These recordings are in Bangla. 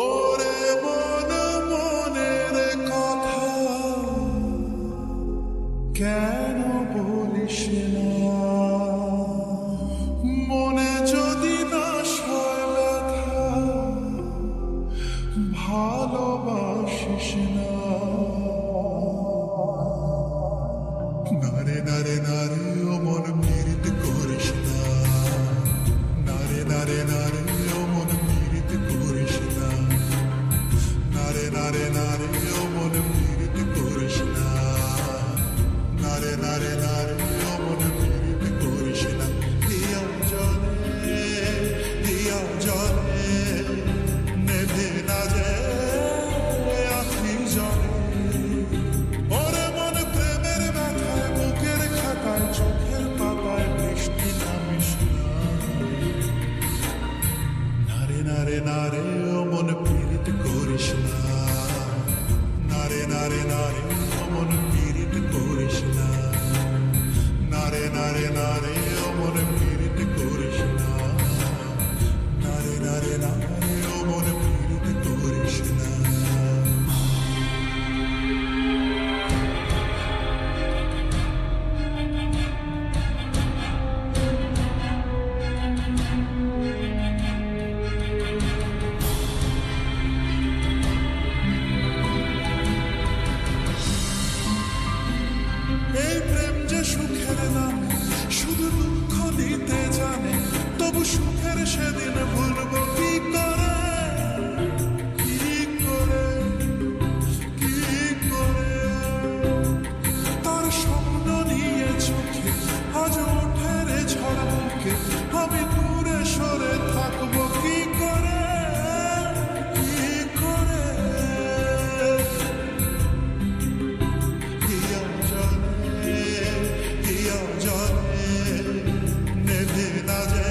ওরে মন মনের কথা কেন বলিস না? মনে যদি না সয় ব্যথা ভালোবাসিস না। নারে নারে নারে ও মন পীড়িত করিস না। নারে নারে নারে ও মন পীড়িত করিস না। নারে নারে নারে ও মন পীড়িত করিস না। নারে নারে নারে ও মন পীড়িত করিস না। দিয়া জলে নেভে না যে আখি জলে। ওরে মন প্রেমের ব্যথায় বুকের খাতায় চোখের পাতায় বৃষ্টি নামিস না। নারে নারে নারে ও মন পীড়িত করিস না। নারে নারে নারে ও মন পীড়িত করিস না। নারে নারে নারে ও মন পীড়িত করিস না। নারে নারে নারে ও মন পীড়িত করিস না। এই প্রেম যে সুখের নাম, শুধু দুঃখ দিতে জানে। তবু সুখের সেদিন ভুলবো কি করে? কি করে, কি করে? তার স্বপ্ন নিয়ে চোখে আজ ওঠে রে ঝড় মুখে। আমি দূরে সরে থাকবো কি করে? কি করে? দিয়া জলে নেভে না যে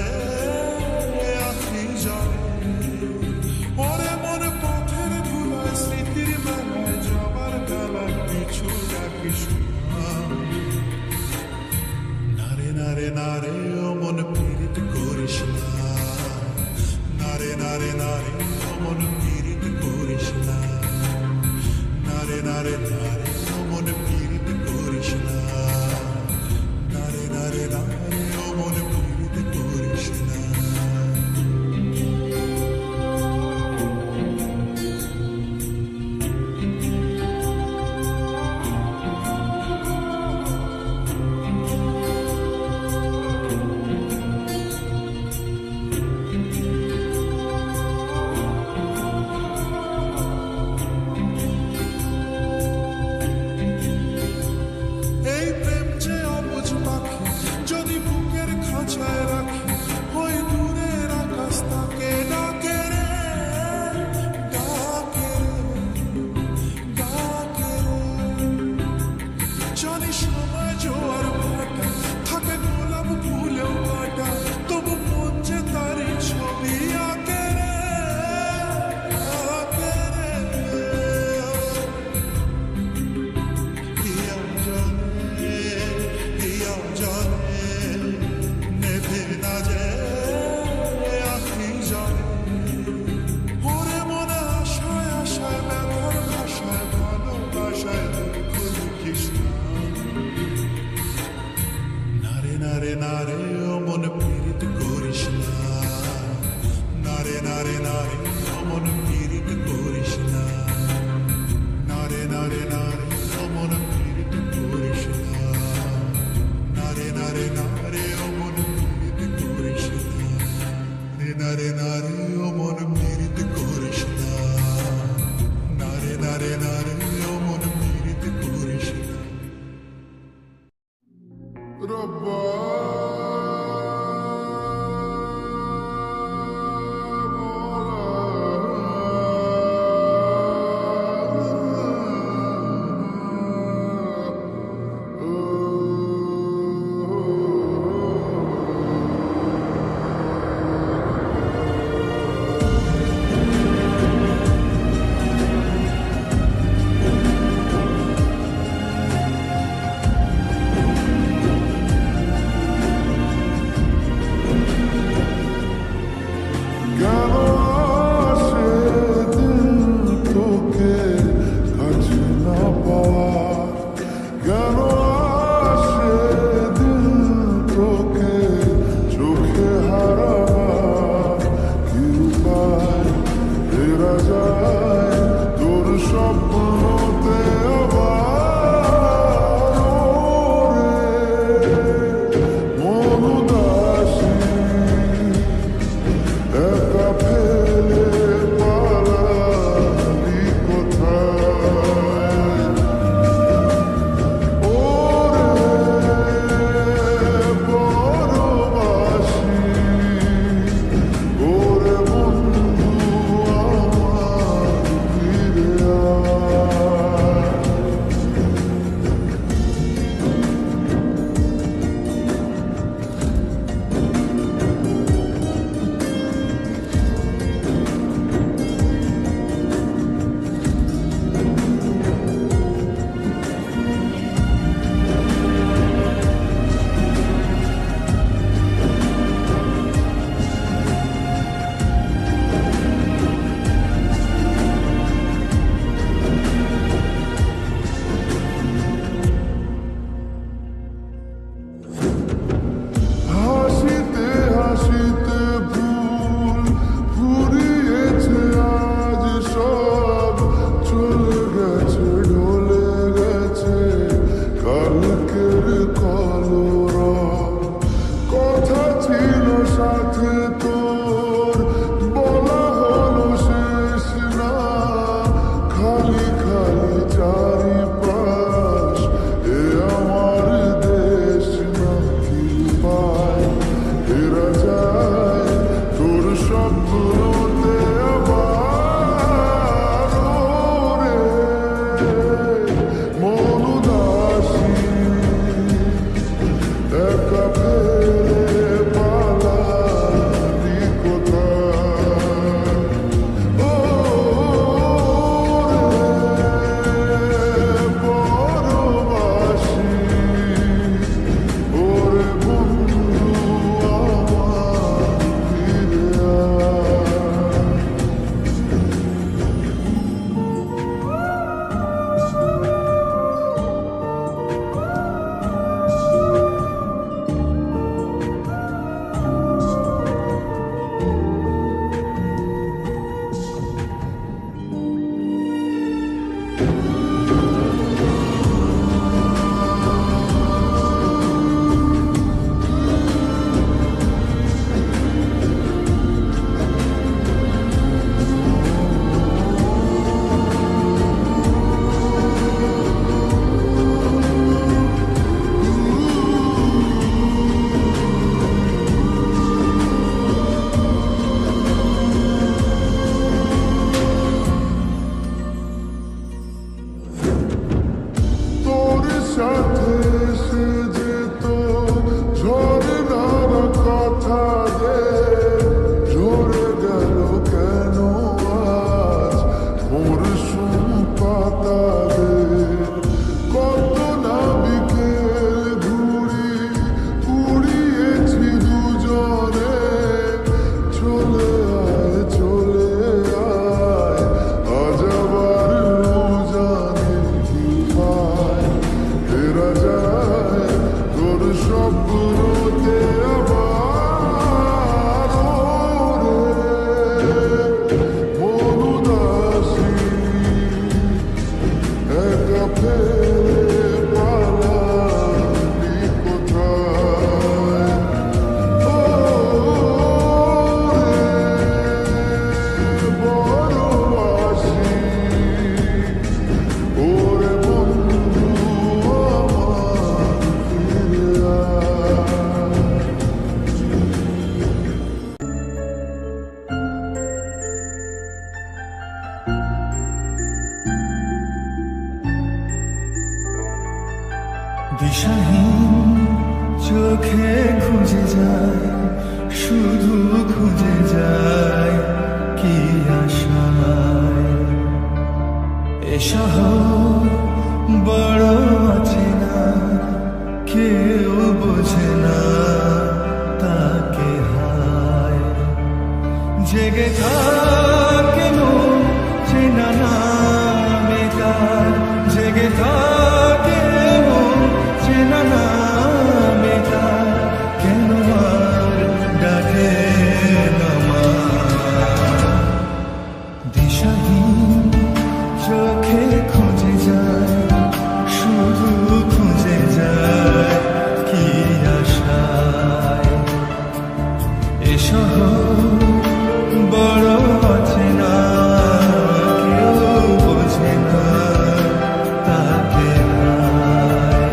আখি জলে। ওরে মন পথের ধুলায় স্মৃতির মেলায় যাবার বেলায় পিছু ডাকিস না। নারে নারে নারে ও মন পীড়িত করিস না। নারে নারে নারে ও মন পীড়িত করিস না। নারে নারে নারে ও মন পীড়িত করিস না। নারে নারে নারে ও মন পীড়িত করিস না। এই প্রেম যে অবুঝ পাখি, যদি বুকের খাঁচায় রাখি। ওই দূরের আকাশ তাকে ডাকে রে, ডাকে রে, ডাকে রে। জানি সময় জোয়ার ভাটা, থাকে গোলাপ ফুলেও কাটা। তবু মন যে তারই ছবি আঁকে রে, আঁকে রে। দিয়া জলে নেভে না যে আখি জলে। ওরে মনে আশায় আশায় ব্যথার ভাষায় ভালোবাসায় দুঃখ লিখিস না। নারে নারে নারে ও মন পীড়িত করিস না। নারে নারে নারে ও মন পীড়িত করিস না। নারে নারে নারে ও মন পীড়িত করিস না। নারে নারে নারে ও মন পীড়িত করিস না। নারে নারে ও মন পীড়িত করিস না। নারে নারে নারে ও মন পীড়িত করিস না। রব্বা কেন আসে স্বপ্নতে আবার ওরে মন উদাসী একা ফেলে পালালি কোথায় ও রে পরবাসী ওরে বন্ধু আমার ফিরে আয়। তোর সাথে সে যেত ঝরনার কথা যে ঝরে গেল কেন আজ মরশুম পাতাদের কত না বিকেল ঘুরি কুড়িয়েছি দুজনে চলে আয় আজ আবার জানি কি পায় ফেরা যায় তোর স্বপ্নতে আবার ওরে মন উদাসী একা ফেলে পালালি কোথায় ও রে পরবাসী ওরে বন্ধু আমার ফিরে আয়। দিশাহীন চোখে খুঁজে যায়, শুধু খুঁজে যায় কি আশায়। এ শহর বড় অচেনা, কেউ বোঝে না তাকে হায়। জেগে থাকে মন চেনা নামে তার, জেগে থাকে মন চেনা নামে তার, কেন আর ডাকে না মা? দিশাহীন চোখে খুঁজে যায়, শুধু খুঁজে যায় কি আশায়। এ শহর বড় অচেনা, কেউ বোঝে না তাকে হায়।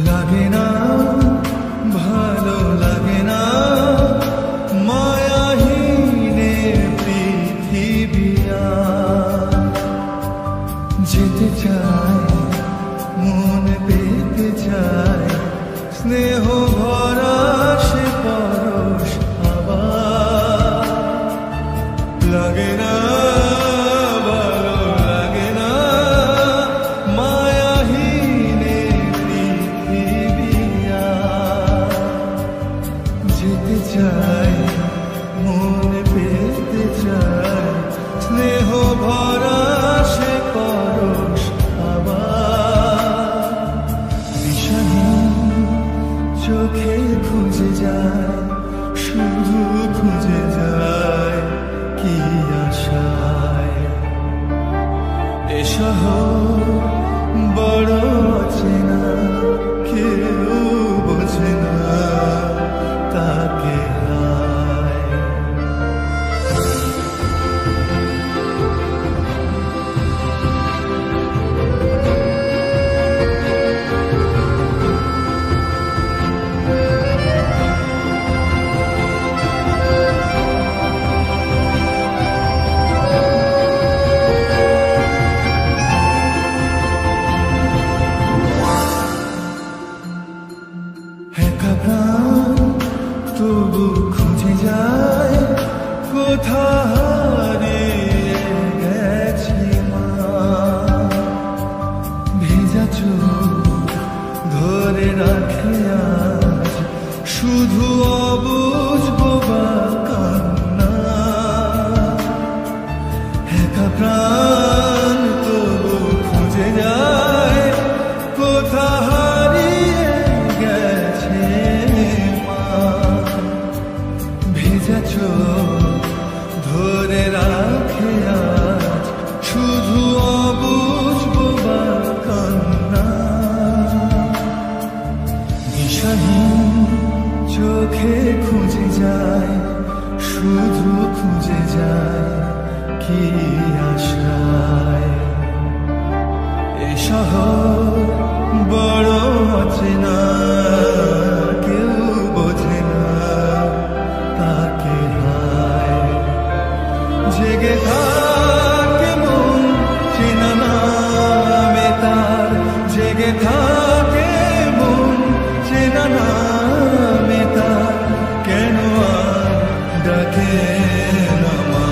লাগে না ভালো লাগে না মায়াহীনে পৃথিবী আর। যেতে চায় মন পেতে চায়, স্নেহ ভরা সে পরশ আবার। লাগে না ভালো লাগে না মায়াহীনে পৃথিবী আর। যেতে চায় মন পেতে চায়, স্নেহ ভরা সে পরশ আবার। দিশাহীন চোখে শহর বড় চেনা, কেউ বোঝে না তাকে হায়। একা প্রাণ তবু খুঁজে যায়, কোথা হারিয়ে গেছে মা। ভেজা চোখ ধরে রাখে আজ শুধু অবুঝ বোবা কান্না। একা প্রাণ তবু খুঁজে যায়, কোথা হারিয়ে গেছে মা। ভেজা চোখ ধরে রাখে আজ শুধু অবুঝ বোবা কান্না। দিশাহীন চোখে খুঁজে যায়, শুধু খুঁজে যায় কি আশায়। এ শহর বড় অচেনা, কেউ বোঝে না তাকে হায়। জেগে থাকে মন চেনা নামে তার, জেগে থাকে মন চেনা নামে তার, কেন আর ডাকে না মা।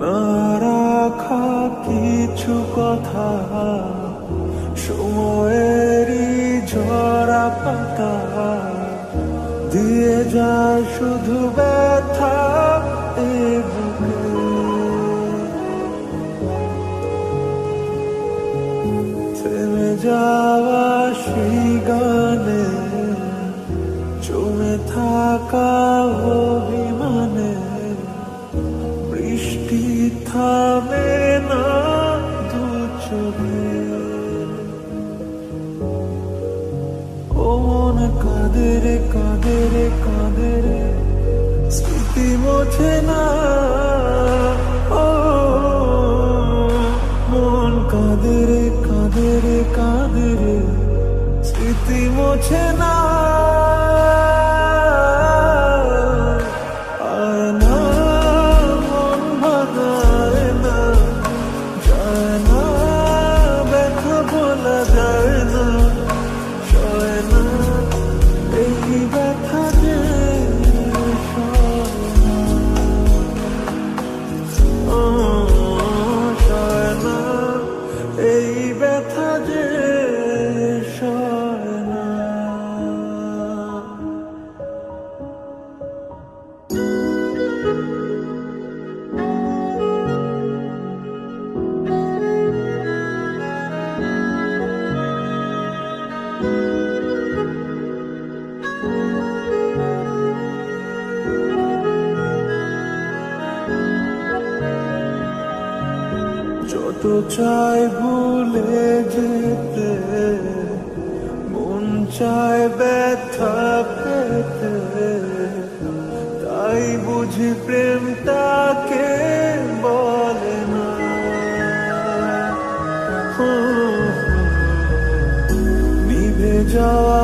না রাখা কিছু কথা, সময়েরই ঝরা পাতা দিয়ে যায় শুধু ব্যথা এ বুকে। থেমে যাওয়া সেই গানে, জমে থাকা অভিমানে, বৃষ্টি থামে না দু চোখে। ও মন কাঁদে রে কাঁদে রে কাঁদে রে, স্মৃতি মোছে না। ও মন কাঁদে রে কাঁদে রে কাঁদে রে, স্মৃতি মোছে না। যত চাই ভুলে যেতে, মন চায় ব্যথা পেতে, তাই বুঝি প্রেমটাকে বলে না। নিভে যাওয়া